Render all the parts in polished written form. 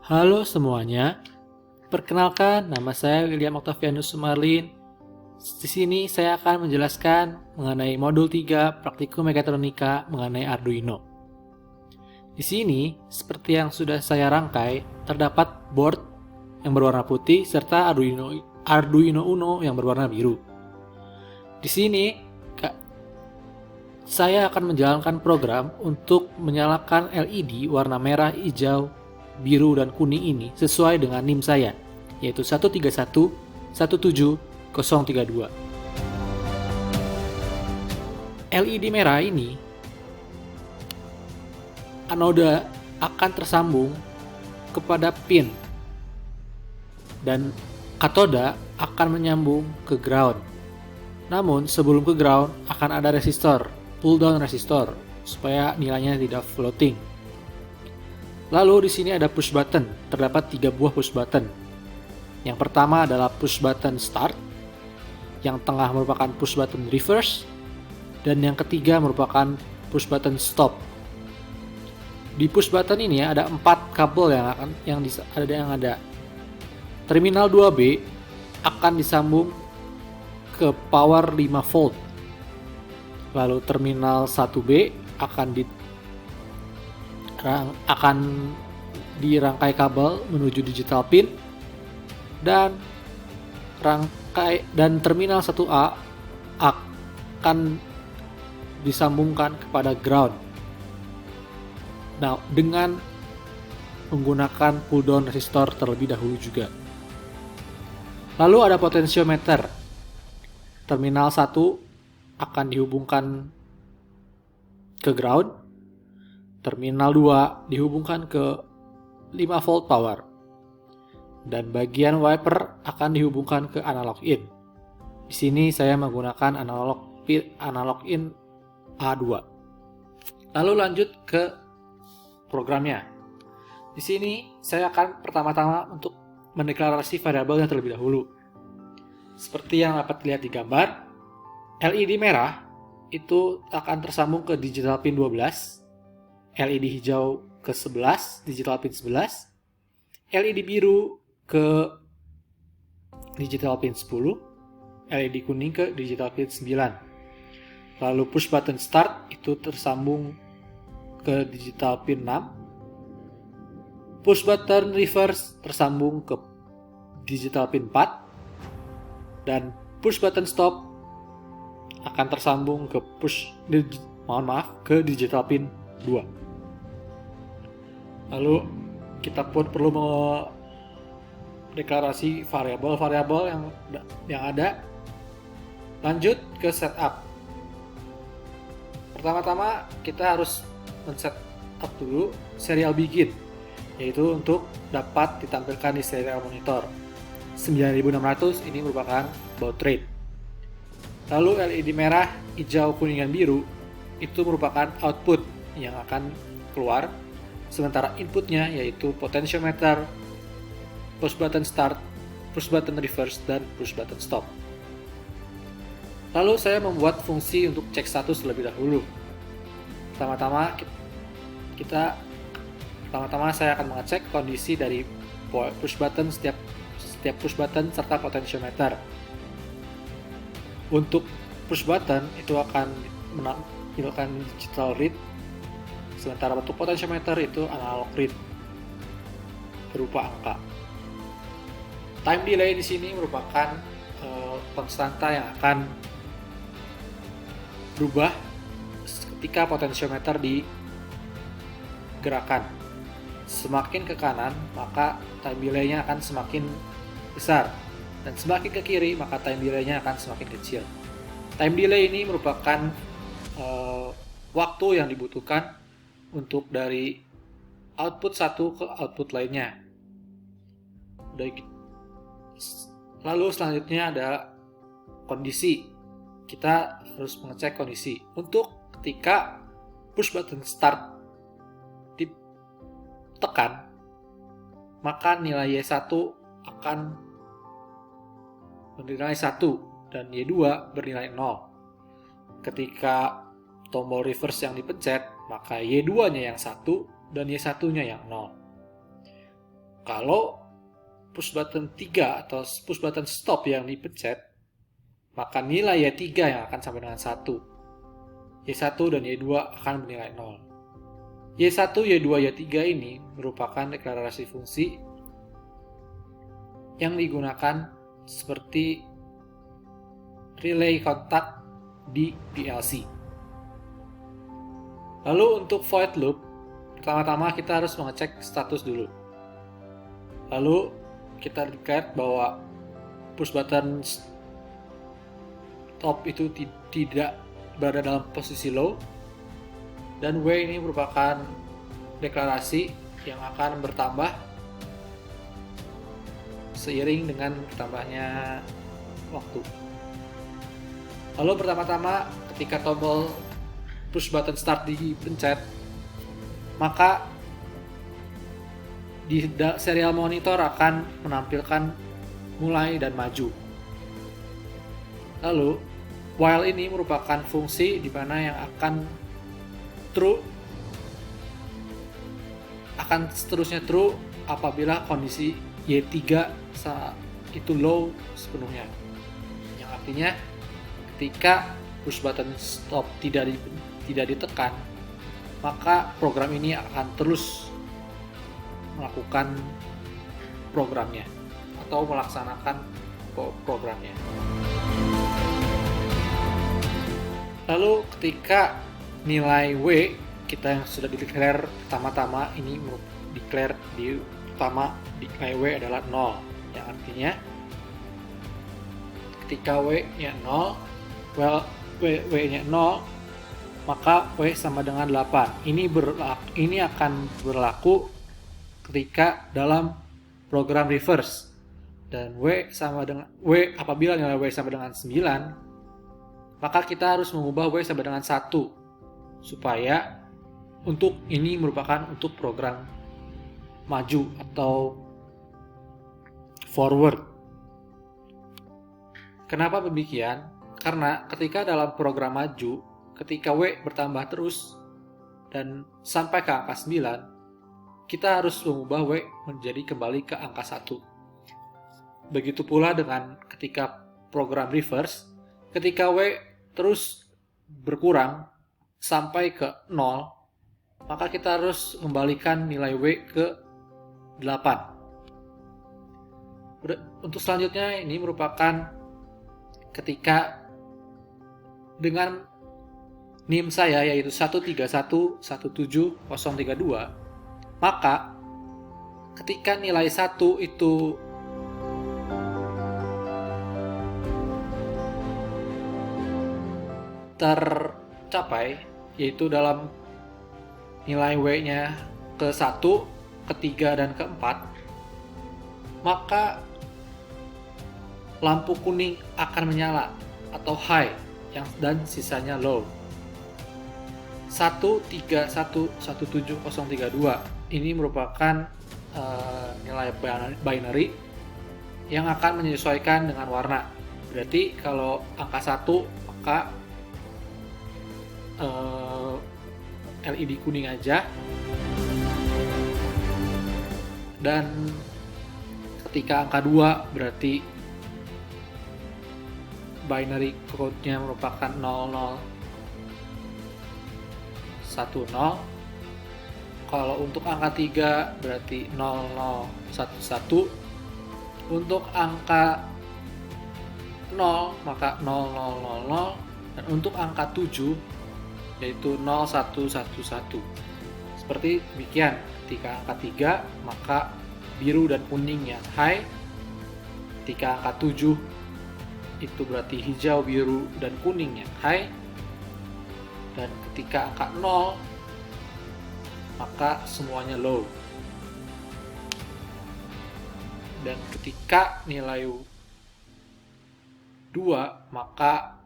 Halo semuanya, perkenalkan nama saya William Octavianus Sumarlin. Di sini saya akan menjelaskan mengenai modul 3 praktikum mekatronika mengenai Arduino. Di sini, seperti yang sudah saya rangkai, terdapat board yang berwarna putih serta Arduino Uno yang berwarna biru. Di sini, saya akan menjalankan program untuk menyalakan LED warna merah, hijau, biru, dan kuning ini sesuai dengan NIM saya, yaitu 131-17032. LED merah ini, anoda akan tersambung kepada pin, dan katoda akan menyambung ke ground. Namun sebelum ke ground akan ada resistor, pull down resistor, supaya nilainya tidak floating. Lalu di sini ada push button, terdapat 3 buah push button. Yang pertama adalah push button start, yang tengah merupakan push button reverse, dan yang ketiga merupakan push button stop. Di push button ini ada 4 kabel yang ada. Terminal 2B akan disambung ke power 5 volt. Lalu terminal 1B akan dirangkai kabel menuju digital pin, dan terminal 1A akan disambungkan kepada ground. Nah, dengan menggunakan pull down resistor terlebih dahulu juga. Lalu ada potentiometer. Terminal 1 akan dihubungkan ke ground. Terminal 2 dihubungkan ke 5 volt power. Dan bagian wiper akan dihubungkan ke analog in. Di sini saya menggunakan analog in A2. Lalu lanjut ke programnya. Di sini saya akan pertama-tama untuk mendeklarasi variabelnya terlebih dahulu. Seperti yang dapat dilihat di gambar, LED merah itu akan tersambung ke digital pin 12, LED hijau ke 11, digital pin 11, LED biru ke digital pin 10, LED kuning ke digital pin 9. Lalu push button start itu tersambung ke digital pin 6. Push button reverse tersambung ke digital pin 4. Dan push button stop akan tersambung ke digital pin 2. Lalu kita pun perlu mendeklarasi variabel-variabel yang ada. Lanjut ke setup. Pertama-tama kita harus men-setup dulu serial begin, yaitu untuk dapat ditampilkan di serial monitor. 9600 ini merupakan baud rate. Lalu LED merah, hijau, kuning, dan biru itu merupakan output yang akan keluar, sementara inputnya yaitu potentiometer, push button start, push button reverse, dan push button stop. Lalu saya membuat fungsi untuk cek status terlebih dahulu. Pertama-tama saya akan mengecek kondisi dari push button setiap push button serta potentiometer. Untuk push button itu akan menampilkan digital read, sementara untuk potentiometer itu analog read berupa angka. Time delay di sini merupakan konstanta yang akan berubah ketika potentiometer digerakkan. Semakin ke kanan, maka time delay-nya akan semakin besar, dan semakin ke kiri, maka time delay-nya akan semakin kecil. Time delay ini merupakan waktu yang dibutuhkan untuk dari output satu ke output lainnya. Lalu selanjutnya ada kondisi. Kita harus mengecek kondisi. Untuk ketika push button start ditekan, maka nilai Y1 akan bernilai 1 dan Y2 bernilai 0. Ketika tombol reverse yang dipencet, maka Y2-nya yang 1 dan Y1-nya yang 0. Kalau push button 3 atau push button stop yang dipencet, maka nilai Y3 yang akan sampai dengan 1. Y1 dan Y2 akan bernilai 0. Y1, Y2, Y3 ini merupakan deklarasi fungsi yang digunakan seperti relay kontak di PLC. Lalu untuk void loop, pertama-tama kita harus mengecek status dulu. Lalu kita declare bahwa push button stop itu tidak berada dalam posisi low, dan W ini merupakan deklarasi yang akan bertambah seiring dengan bertambahnya waktu. Lalu pertama-tama ketika tombol push button start dipencet, maka di serial monitor akan menampilkan mulai dan maju. Lalu while ini merupakan fungsi di mana yang akan seterusnya true apabila kondisi Y3 itu low sepenuhnya. Yang artinya ketika push button stop tidak ditekan, maka program ini akan terus melakukan programnya atau melaksanakan programnya. Lalu ketika nilai W kita yang sudah declare pertama-tama ini declare di pertama nilai W adalah 0, yang artinya ketika W-nya 0, W-nya 0, maka W sama dengan 8. Ini akan berlaku ketika dalam program reverse, dan apabila nilai W sama dengan 9, maka kita harus mengubah W sama dengan 1 supaya ini merupakan untuk program maju atau forward. Kenapa demikian? Karena ketika dalam program maju, ketika W bertambah terus dan sampai ke angka 9, kita harus mengubah W menjadi kembali ke angka 1. Begitu pula dengan ketika program reverse, ketika W terus berkurang sampai ke 0, maka kita harus kembalikan nilai W ke 8. Untuk selanjutnya ini merupakan ketika dengan NIM saya yaitu 131.17032, maka ketika nilai 1 itu tercapai, yaitu dalam nilai W-nya ke 1, ke 3, dan ke 4, maka lampu kuning akan menyala atau high dan sisanya low. 131.17032 ini merupakan nilai binary yang akan menyesuaikan dengan warna. Berarti kalau angka 1 maka LED kuning aja, dan ketika angka 2 berarti binary code-nya merupakan 0010. Kalau untuk angka 3 berarti 0011. Untuk angka 0 maka 0000, dan untuk angka 7 yaitu 0111. Seperti demikian, ketika angka 3 maka biru dan kuning yang high, ketika angka 7 itu berarti hijau, biru, dan kuning yang high, dan ketika angka 0 maka semuanya low, dan ketika nilai 2 maka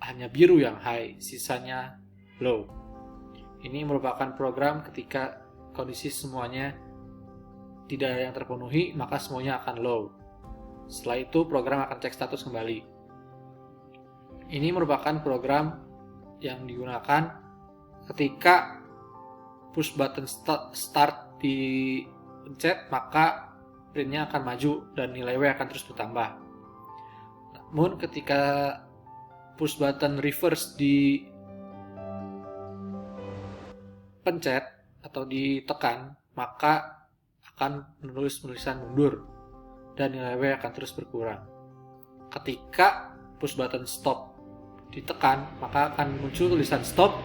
hanya biru yang high, sisanya low. Ini merupakan program ketika kondisi semuanya tidak ada yang terpenuhi, maka semuanya akan low. Setelah itu program akan cek status kembali. Ini merupakan program yang digunakan ketika push button start dipencet, maka printnya akan maju dan nilai W akan terus bertambah. Namun ketika push button reverse dipencet atau ditekan, maka akan menulis tulisan mundur dan nilai W akan terus berkurang. Ketika push button stop ditekan, maka akan muncul tulisan stop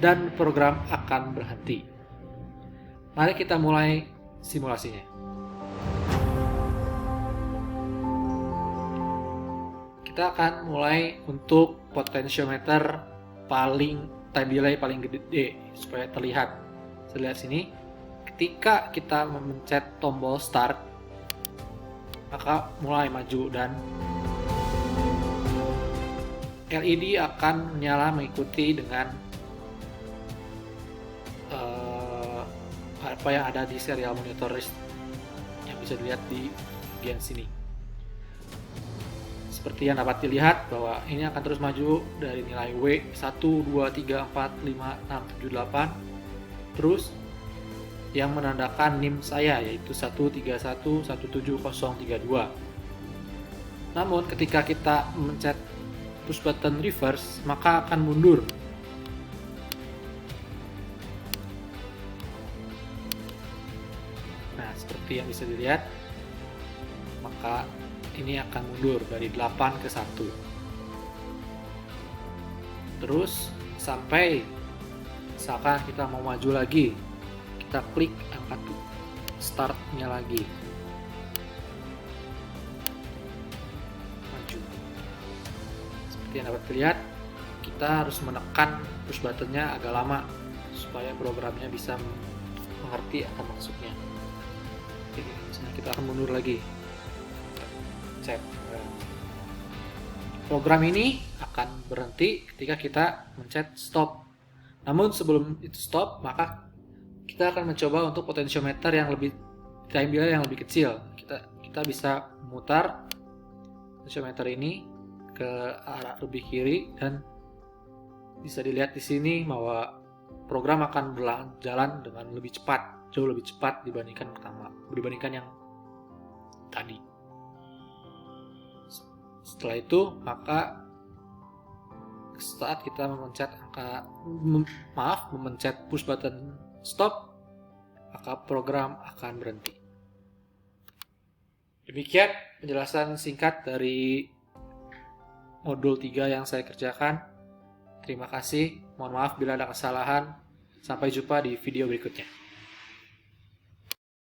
dan program akan berhenti. Mari kita mulai simulasinya. Kita akan mulai untuk potentiometer time delay paling gede supaya terlihat. Saya lihat sini, ketika kita memencet tombol start, maka mulai maju dan LED akan menyala mengikuti dengan apa yang ada di serial monitor yang bisa dilihat di bagian sini. Seperti yang dapat dilihat bahwa ini akan terus maju dari nilai W 1, 2, 3, 4, 5, 6, 7, 8 terus yang menandakan NIM saya yaitu 1311732. Namun ketika kita mencet push button reverse, maka akan mundur. Nah, seperti yang bisa dilihat, maka ini akan mundur dari 8 ke 1. Terus sampai misalkan kita mau maju lagi, kita klik angka startnya lagi, maju. Seperti yang dapat dilihat, kita harus menekan push buttonnya agak lama supaya programnya bisa mengerti akan maksudnya. Oke, misalnya kita akan mundur lagi. Program ini akan berhenti ketika kita mencet stop. Namun sebelum itu stop, maka kita akan mencoba untuk potentiometer yang lebih time delay yang lebih kecil. Kita bisa memutar potentiometer ini ke arah lebih kiri dan bisa dilihat di sini bahwa program akan berjalan dengan lebih cepat, jauh lebih cepat dibandingkan yang tadi. Setelah itu, maka saat kita memencet push button stop, maka program akan berhenti. Demikian penjelasan singkat dari modul 3 yang saya kerjakan. Terima kasih, mohon maaf bila ada kesalahan. Sampai jumpa di video berikutnya.